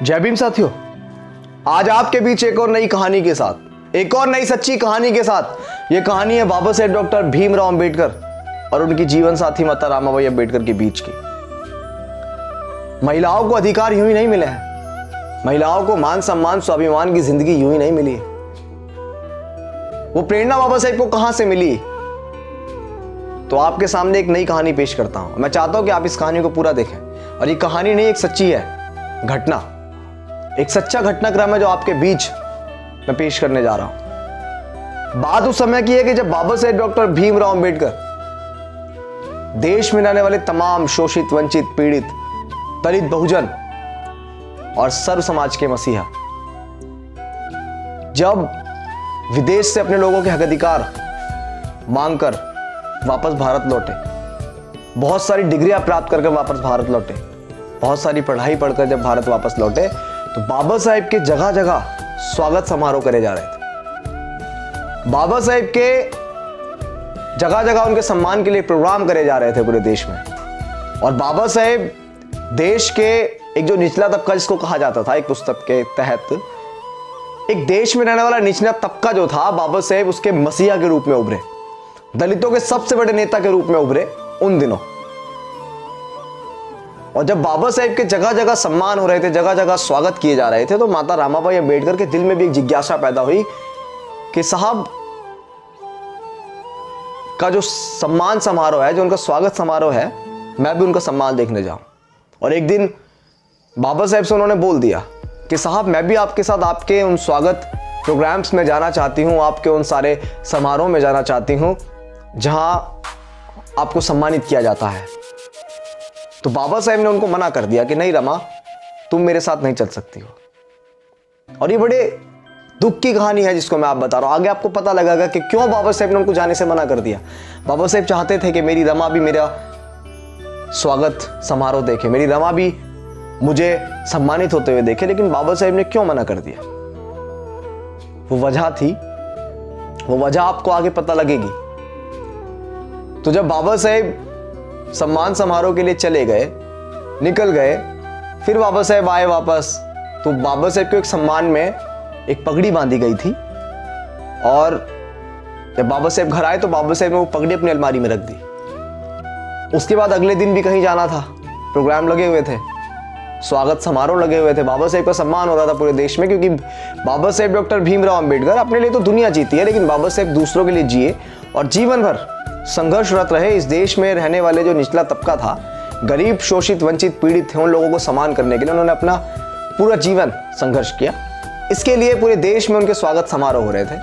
जय भीम साथियों, आज आपके बीच एक और नई कहानी के साथ, एक और नई सच्ची कहानी के साथ। ये कहानी है बाबा साहेब डॉक्टर भीमराव अंबेडकर और उनकी जीवन साथी माता रामाबाई अंबेडकर के बीच की। महिलाओं को अधिकार यूं ही नहीं मिले हैं, महिलाओं को मान सम्मान स्वाभिमान की जिंदगी यूं ही नहीं मिली है। वो प्रेरणा बाबा साहेब को कहां से मिली, तो आपके सामने एक नई कहानी पेश करता हूं। मैं चाहता हूं कि आप इस कहानी को पूरा देखें। और ये कहानी नहीं, एक सच्ची है घटना, एक सच्चा घटनाक्रम है जो आपके बीच मैं पेश करने जा रहा हूं। बात उस समय की है कि जब बाबा साहेब डॉक्टर भीमराव अंबेडकर देश में रहने वाले तमाम शोषित, वंचित, पीड़ित, दलित, बहुजन और सर्व समाज के मसीहा जब विदेश से अपने लोगों के हक अधिकार मांगकर वापस भारत लौटे, बहुत सारी डिग्रियां प्राप्त करके वापस भारत लौटे, बहुत सारी पढ़ाई पढ़कर जब भारत वापस लौटे, तो बाबा साहेब के जगह जगह स्वागत समारोह करे जा रहे थे। बाबा साहेब के जगह जगह उनके सम्मान के लिए प्रोग्राम करे जा रहे थे पूरे देश में। और बाबा साहेब देश के एक जो निचला तबका जिसको कहा जाता था, एक पुस्तक के तहत एक देश में रहने वाला निचला तबका जो था, बाबा साहेब उसके मसीहा के रूप में उभरे, दलितों के सबसे बड़े नेता के रूप में उभरे उन दिनों। और जब बाबा साहेब के जगह जगह सम्मान हो रहे थे, जगह जगह स्वागत किए जा रहे थे, तो माता रामाबाई अंबेडकर के दिल में भी एक जिज्ञासा पैदा हुई कि साहब का जो सम्मान समारोह है, जो उनका स्वागत समारोह है, मैं भी उनका सम्मान देखने जाऊं। और एक दिन बाबा साहेब से उन्होंने बोल दिया कि साहब मैं भी आपके साथ आपके उन स्वागत प्रोग्राम्स में जाना चाहती हूं, आपके उन सारे समारोह में जाना चाहती हूं जहां आपको सम्मानित किया जाता है। तो बाबा साहेब ने उनको मना कर दिया कि नहीं रमा, तुम मेरे साथ नहीं चल सकती हो। और ये बड़े दुख की कहानी है जिसको मैं आप बता रहा हूं। आगे आपको पता लगेगा कि क्यों बाबा साहेब ने उनको जाने से मना कर दिया। बाबा साहेब चाहते थे कि मेरी रमा भी मेरा स्वागत समारोह देखे, मेरी रमा भी मुझे सम्मानित होते हुए देखे, लेकिन बाबा साहेब ने क्यों मना कर दिया, वो वजह थी, वो वजह आपको आगे पता लगेगी। तो जब बाबा साहेब सम्मान समारोह के लिए चले गए, निकल गए, फिर बाबा साहेब आए वापस, तो बाबा साहेब को एक सम्मान में एक पगड़ी बांधी गई थी। और जब बाबा साहेब घर आए तो बाबा साहेब ने वो पगड़ी अपनी अलमारी में रख दी। उसके बाद अगले दिन भी कहीं जाना था, प्रोग्राम लगे हुए थे, स्वागत समारोह लगे हुए थे, बाबा साहेब का सम्मान हो रहा था पूरे देश में, क्योंकि बाबा साहेब डॉक्टर भीमराव अंबेडकर अपने लिए तो दुनिया जीती है, लेकिन बाबा साहेब दूसरों के लिए जिए और जीवन भर संघर्षरत रहे। इस देश में रहने वाले जो निचला तबका था, गरीब, शोषित, वंचित, पीड़ित थे, उन लोगों को सम्मान करने के लिए उन्होंने अपना पूरा जीवन संघर्ष किया। इसके लिए पूरे देश में उनके स्वागत समारोह हो रहे थे।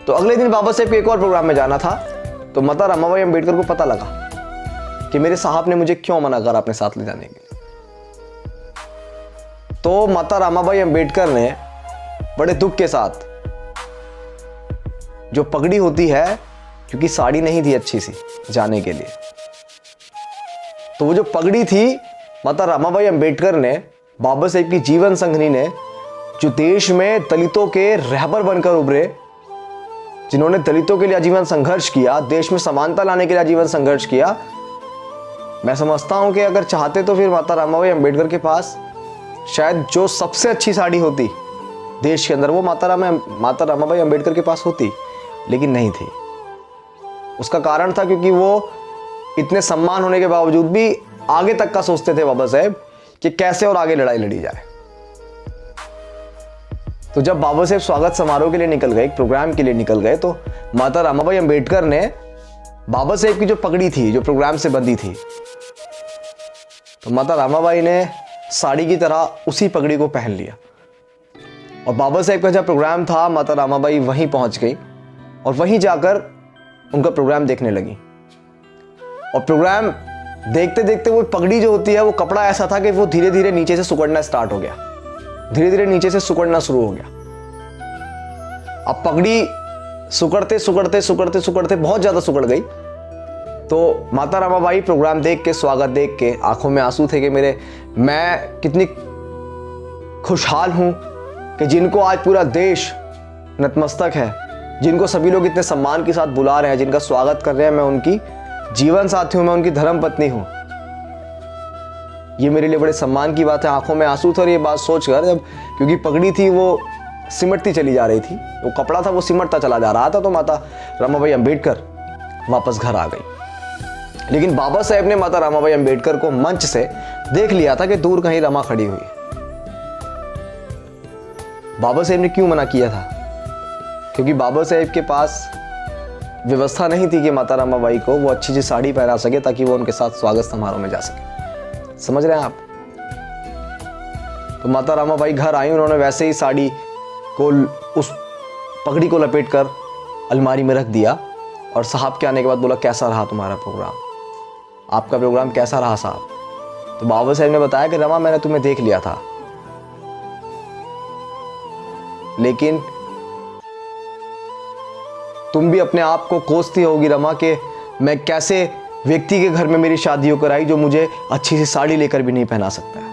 तो अगले दिन बाबा साहेब के एक और प्रोग्राम में जाना था। तो माता रामाबाई अंबेडकर को पता लगा कि मेरे साहब ने मुझे क्यों मना करा अपने साथ ले जाने के लिए। तो माता रामाबाई अंबेडकर ने बड़े दुख के साथ, जो पगड़ी होती है, क्योंकि साड़ी नहीं थी अच्छी सी जाने के लिए, तो वो जो पगड़ी थी, माता रामाबाई अंबेडकर ने, बाबा साहेब की जीवन संगनी ने, जो देश में दलितों के रहबर बनकर उभरे, जिन्होंने दलितों के लिए आजीवन संघर्ष किया, देश में समानता लाने के लिए आजीवन संघर्ष किया, मैं समझता हूं कि अगर चाहते तो फिर माता रामाबाई अंबेडकर के पास शायद जो सबसे अच्छी साड़ी होती देश के अंदर, वो माता रामाबाई अंबेडकर के पास होती, लेकिन नहीं थी। उसका कारण था क्योंकि वो इतने सम्मान होने के बावजूद भी आगे तक का सोचते थे बाबा साहेब कि कैसे और आगे लड़ाई लड़ी जाए। तो जब बाबा साहेब स्वागत समारोह के लिए निकल गए, एक प्रोग्राम के लिए निकल गए, तो माता रामाबाई अंबेडकर ने बाबा साहेब की जो पगड़ी थी, जो प्रोग्राम से बंधी थी, तो माता रामाबाई ने साड़ी की तरह उसी पगड़ी को पहन लिया। और बाबा साहेब का जब प्रोग्राम था, माता रामाबाई वहीं पहुंच गई और वहीं जाकर उनका प्रोग्राम देखने लगी। और प्रोग्राम देखते देखते वो पगड़ी जो होती है, वो कपड़ा ऐसा था कि वो धीरे धीरे नीचे से सिकुड़ना स्टार्ट हो गया, धीरे धीरे नीचे से सिकुड़ना शुरू हो गया। अब पगड़ी सिकुड़ते सिकुड़ते सिकुड़ते सिकुड़ते बहुत ज्यादा सिकुड़ गई। तो माता रामाबाई प्रोग्राम देख के, स्वागत देख के, आंखों में आंसू थे कि मैं कितनी खुशहाल हूं कि जिनको आज पूरा देश नतमस्तक है, जिनको सभी लोग इतने सम्मान के साथ बुला रहे हैं, जिनका स्वागत कर रहे हैं, मैं उनकी जीवन साथी हूं, मैं उनकी धर्म पत्नी हूं। ये मेरे लिए बड़े सम्मान की बात है। आंखों में आंसू थे और ये बात सोचकर, जब क्योंकि पगड़ी थी वो सिमटती चली जा रही थी, वो कपड़ा था वो सिमटता चला जा रहा था, तो माता रमाबाई अंबेडकर वापस घर आ गई। लेकिन बाबा साहेब ने माता रमाबाई अंबेडकर को मंच से देख लिया था कि दूर कहीं रमा खड़ी हुई है। बाबा साहेब ने क्यों मना किया था? क्योंकि बाबा साहेब के पास व्यवस्था नहीं थी कि माता रमाबाई को वो अच्छी सी साड़ी पहना सके ताकि वो उनके साथ स्वागत समारोह में जा सके। समझ रहे हैं आप? तो माता रमाबाई घर आई, उन्होंने वैसे ही साड़ी को उस पगड़ी को लपेट कर अलमारी में रख दिया और साहब के आने के बाद बोला, कैसा रहा तुम्हारा प्रोग्राम? आपका प्रोग्राम कैसा रहा साहब? तो बाबा साहब ने बताया कि रमा, मैंने तुम्हें देख लिया था, लेकिन तुम भी अपने आप को कोसती होगी रमा कि मैं कैसे व्यक्ति के घर में मेरी शादी होकर आई जो मुझे अच्छी सी साड़ी लेकर भी नहीं पहना सकता है।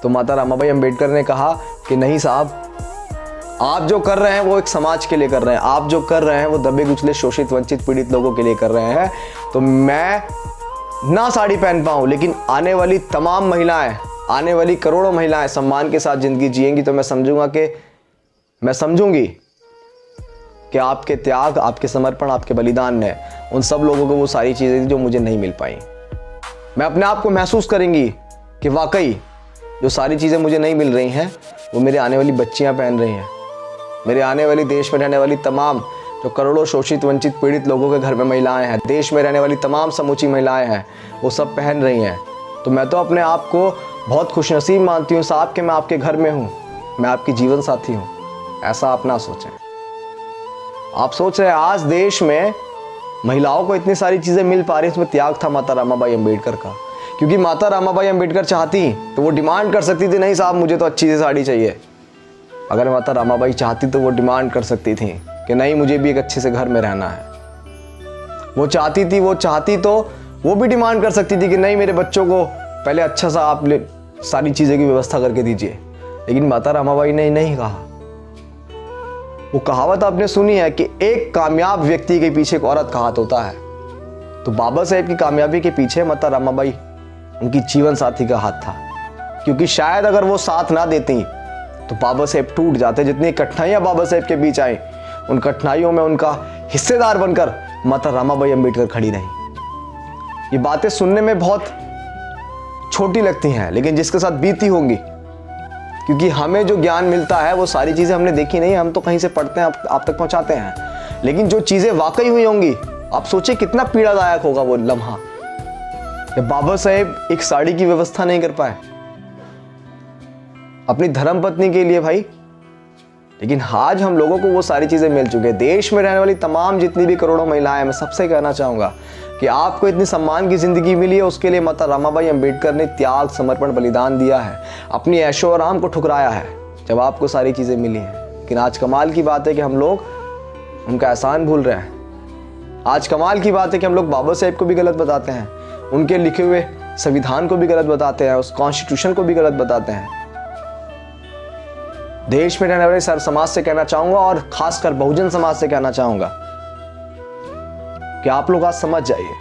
तो माता रमाबाई अंबेडकर ने कहा कि नहीं साहब, आप जो कर रहे हैं वो एक समाज के लिए कर रहे हैं, आप जो कर रहे हैं वो दबे कुचले शोषित वंचित पीड़ित लोगों के लिए कर रहे हैं। तो मैं ना साड़ी पहन पाऊं, लेकिन आने वाली तमाम महिलाएं, आने वाली करोड़ों महिलाएं सम्मान के साथ जिंदगी जिएंगी, तो मैं समझूंगी कि आपके त्याग, आपके समर्पण, आपके बलिदान ने उन सब लोगों को वो सारी चीज़ें दी जो मुझे नहीं मिल पाई। मैं अपने आप को महसूस करेंगी कि वाकई जो सारी चीज़ें मुझे नहीं मिल रही हैं वो मेरे आने वाली बच्चियां पहन रही हैं। मेरे आने वाली देश में रहने वाली तमाम जो करोड़ों शोषित वंचित पीड़ित लोगों के घर में महिलाएं हैं, देश में रहने वाली तमाम समूची महिलाएं हैं, वो सब पहन रही हैं। तो मैं तो अपने आप को बहुत खुशनसीब मानती हूँ साहब कि मैं आपके घर में हूँ, मैं आपकी जीवन साथी हूँ। ऐसा आप ना सोचें। आप सोच रहे हैं आज देश में महिलाओं को इतनी सारी चीज़ें मिल पा रही, इसमें त्याग था माता रमाबाई अंबेडकर का। क्योंकि माता रमाबाई अंबेडकर चाहती तो वो डिमांड कर सकती थी, नहीं साहब मुझे तो अच्छी सी साड़ी चाहिए। अगर माता रमाबाई चाहती तो वो डिमांड कर सकती थी कि नहीं, मुझे भी एक अच्छे से घर में रहना है। वो चाहती तो वो भी डिमांड कर सकती थी कि नहीं, मेरे बच्चों को पहले अच्छा सा आप सारी चीज़ें की व्यवस्था करके दीजिए। लेकिन माता रमाबाई ने नहीं कहा। वो कहावत आपने सुनी है कि एक कामयाब व्यक्ति के पीछे एक औरत का हाथ होता है। तो बाबा साहेब की कामयाबी के पीछे माता रमाबाई उनकी जीवन साथी का हाथ था। क्योंकि शायद अगर वो साथ ना देती तो बाबा साहेब टूट जाते। जितनी कठिनाइयां बाबा साहेब के बीच आई, उन कठिनाइयों में उनका हिस्सेदार बनकर माता रमाबाई अंबेडकर खड़ी रही। ये बातें सुनने में बहुत छोटी लगती हैं, लेकिन जिसके साथ बीती होंगी, क्योंकि हमें जो ज्ञान मिलता है वो सारी चीज़ें हमने देखी नहीं, हम तो कहीं से पढ़ते हैं, आप तक पहुंचाते हैं। लेकिन जो चीज़ें वाकई हुई होंगी, आप सोचिए कितना पीड़ादायक होगा वो लम्हा जब बाबा साहेब एक साड़ी की व्यवस्था नहीं कर पाए अपनी धर्मपत्नी के लिए भाई। लेकिन आज हम लोगों को वो सारी चीज़ें मिल चुकी है। देश में रहने वाली तमाम जितनी भी करोड़ों महिलाएं हैं, मैं सबसे कहना चाहूँगा कि आपको इतनी सम्मान की ज़िंदगी मिली है, उसके लिए माता रमाबाई अंबेडकर ने त्याग, समर्पण, बलिदान दिया है, अपनी ऐशो आराम को ठुकराया है जब आपको सारी चीज़ें मिली हैं। लेकिन आज कमाल की बात है कि हम लोग उनका एहसान भूल रहे हैं। आज कमाल की बात है कि हम लोग बाबा साहेब को भी गलत बताते हैं, उनके लिखे हुए संविधान को भी गलत बताते हैं, उस कॉन्स्टिट्यूशन को भी गलत बताते हैं। देश में रहने वाले सर समाज से कहना चाहूंगा और खासकर बहुजन समाज से कहना चाहूंगा कि आप लोग आज समझ जाइए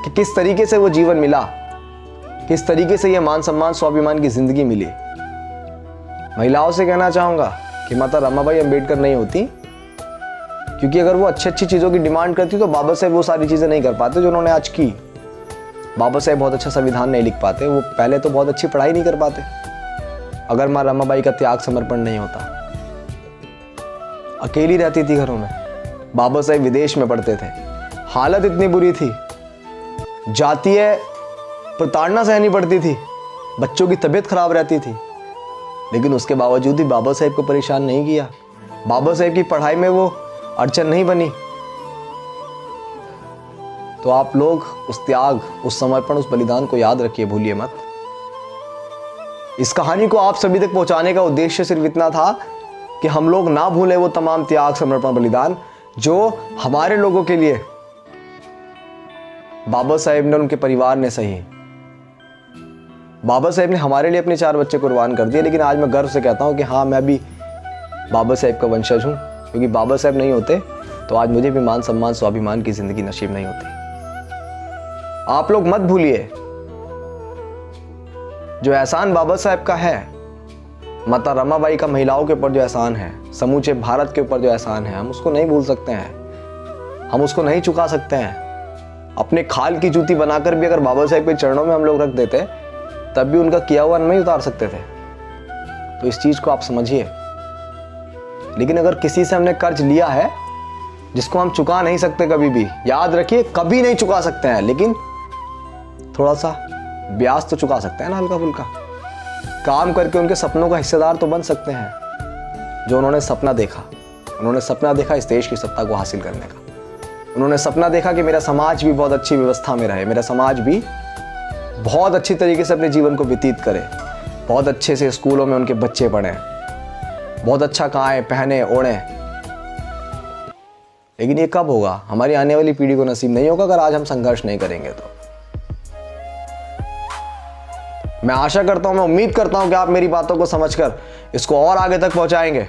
कि किस तरीके से वो जीवन मिला, किस तरीके से ये मान सम्मान स्वाभिमान की जिंदगी मिली। महिलाओं से कहना चाहूंगा कि माता रमाबाई अंबेडकर नहीं होती, क्योंकि अगर वो अच्छी अच्छी चीज़ों की डिमांड करती तो बाबा साहेब वो सारी चीज़ें नहीं कर पाते जो उन्होंने आज की। बाबा साहेब बहुत अच्छा संविधान नहीं लिख पाते, वो पहले तो बहुत अच्छी पढ़ाई नहीं कर पाते अगर माँ रमाबाई का त्याग समर्पण नहीं होता। अकेली रहती थी घरों में, बाबा साहेब विदेश में पढ़ते थे, हालत इतनी बुरी थी, जातीय प्रताड़ना सहनी पड़ती थी, बच्चों की तबीयत खराब रहती थी, लेकिन उसके बावजूद भी बाबा साहेब को परेशान नहीं किया। बाबा साहेब की पढ़ाई में वो अड़चन नहीं बनी। तो आप लोग उस त्याग, उस समर्पण, उस बलिदान को याद रखिए, भूलिए मत। इस कहानी को आप सभी तक पहुंचाने का उद्देश्य सिर्फ इतना था कि हम लोग ना भूलें वो तमाम त्याग, समर्पण, बलिदान जो हमारे लोगों के लिए बाबा साहेब ने, उनके परिवार ने सही। बाबा साहेब ने हमारे लिए अपने 4 बच्चे कुर्बान कर दिए, लेकिन आज मैं गर्व से कहता हूं कि हाँ, मैं भी बाबा साहेब का वंशज हूं, क्योंकि बाबा साहेब नहीं होते तो आज मुझे भी मान सम्मान स्वाभिमान की जिंदगी नसीब नहीं होती। आप लोग मत भूलिए जो एहसान बाबा साहेब का है, माता रमाबाई का महिलाओं के ऊपर जो एहसान है, समूचे भारत के ऊपर जो एहसान है, हम उसको नहीं भूल सकते हैं, हम उसको नहीं चुका सकते हैं। अपने खाल की जूती बनाकर भी अगर बाबा साहेब के चरणों में हम लोग रख देते तब भी उनका किया हुआ नहीं उतार सकते थे। तो इस चीज को आप समझिए। लेकिन अगर किसी से हमने कर्ज लिया है जिसको हम चुका नहीं सकते कभी भी, याद रखिए कभी नहीं चुका सकते हैं, लेकिन थोड़ा सा ब्याज तो चुका सकते हैं ना, हल्का फुल्का काम करके उनके सपनों का हिस्सेदार तो बन सकते हैं। जो उन्होंने सपना देखा, उन्होंने सपना देखा इस देश की सत्ता को हासिल करने का। उन्होंने सपना देखा कि मेरा समाज भी बहुत अच्छी व्यवस्था में रहे, मेरा समाज भी बहुत अच्छी तरीके से अपने जीवन को व्यतीत करे, बहुत अच्छे से स्कूलों में उनके बच्चे पढ़ें, बहुत अच्छा खाएं पहने ओढ़े। लेकिन ये कब होगा? हमारी आने वाली पीढ़ी को नसीब नहीं होगा अगर आज हम संघर्ष नहीं करेंगे तो। मैं आशा करता हूं, मैं उम्मीद करता हूं कि आप मेरी बातों को समझकर इसको और आगे तक पहुंचाएंगे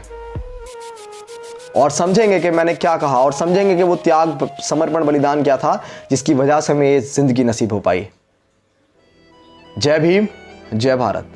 और समझेंगे कि मैंने क्या कहा, और समझेंगे कि वो त्याग, समर्पण, बलिदान क्या था जिसकी वजह से हमें ये जिंदगी नसीब हो पाई। जय भीम, जय भारत।